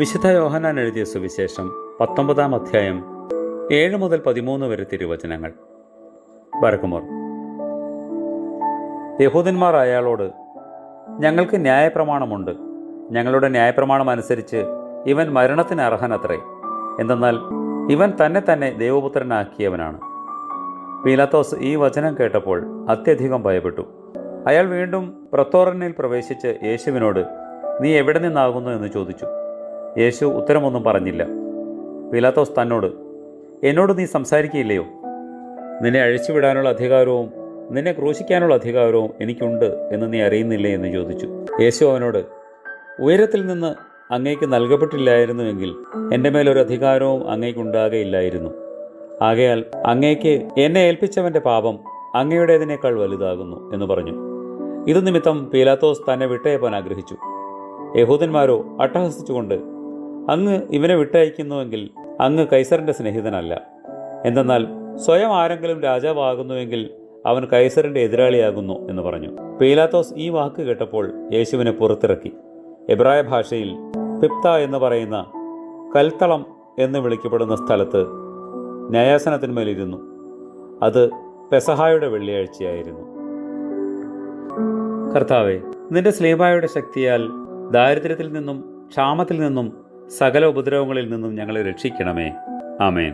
വിശുദ്ധ യോഹന്നാൻ എഴുതിയ സുവിശേഷം 19-ാം അധ്യായം 7 മുതൽ 13 വരെ തിരുവചനങ്ങൾ. ബർക്കുമോർ. യഹൂദന്മാർ അയാളോട്, ഞങ്ങൾക്ക് ന്യായപ്രമാണമുണ്ട്, ഞങ്ങളുടെ ന്യായപ്രമാണം അനുസരിച്ച് ഇവൻ മരണത്തിന് അർഹനത്രേ. എന്തെന്നാൽ ഇവൻ തന്നെ ദൈവപുത്രനാക്കിയവനാണ്. പീലാത്തോസ് ഈ വചനം കേട്ടപ്പോൾ അത്യധികം ഭയപ്പെട്ടു. അയാൾ വീണ്ടും പ്രത്തോറനിൽ പ്രവേശിച്ച് യേശുവിനോട്, നീ എവിടെ നിന്നാകുന്നു എന്ന് ചോദിച്ചു. യേശു ഉത്തരമൊന്നും പറഞ്ഞില്ല. പീലാത്തോസ് തന്നോട്, എന്നോട് നീ സംസാരിക്കുകയില്ലയോ? നിന്നെ അഴിച്ചുവിടാനുള്ള അധികാരവും നിന്നെ ക്രൂശിക്കാനുള്ള അധികാരവും എനിക്കുണ്ട് എന്ന് നീ അറിയുന്നില്ലേ എന്ന് ചോദിച്ചു. യേശു അവനോട്, ഉയരത്തിൽ നിന്ന് അങ്ങേക്ക് നൽകപ്പെട്ടില്ലായിരുന്നുവെങ്കിൽ എൻ്റെ മേലൊരു അധികാരവും അങ്ങേക്കുണ്ടാകയില്ലായിരുന്നു. ആകയാൽ അങ്ങേക്ക് എന്നെ ഏൽപ്പിച്ചവൻ്റെ പാപം അങ്ങയുടേതിനേക്കാൾ വലുതാകുന്നു എന്ന് പറഞ്ഞു. ഇതു നിമിത്തം പീലാത്തോസ് തന്നെ വിട്ടയപ്പാൻ ആഗ്രഹിച്ചു. യഹൂദന്മാരോ അട്ടഹസിച്ചുകൊണ്ട്, അങ്ങ് ഇവനെ വിട്ടയക്കുന്നുവെങ്കിൽ അങ്ങ് കൈസറിന്റെ സ്നേഹിതനല്ല. എന്തെന്നാൽ സ്വയം ആരെങ്കിലും രാജാവാകുന്നുവെങ്കിൽ അവൻ കൈസറിന്റെ എതിരാളിയാകുന്നു എന്ന് പറഞ്ഞു. പീലാത്തോസ് ഈ വാക്ക് കേട്ടപ്പോൾ യേശുവിനെ പുറത്തിറക്കി എബ്രായ ഭാഷയിൽ പിപ്ത എന്ന് പറയുന്ന കൽത്തളം എന്ന് വിളിക്കപ്പെടുന്ന സ്ഥലത്ത് ന്യായാസനത്തിന്മേലിരുന്നു. അത് പെസഹായുടെ വെള്ളിയാഴ്ചയായിരുന്നു. കർത്താവേ, നിന്റെ സ്ലീബായുടെ ശക്തിയാൽ ദാരിദ്ര്യത്തിൽ നിന്നും ക്ഷാമത്തിൽ നിന്നും സകല ഉപദ്രവങ്ങളിൽ നിന്നും ഞങ്ങളെ രക്ഷിക്കണമേ. ആമേൻ.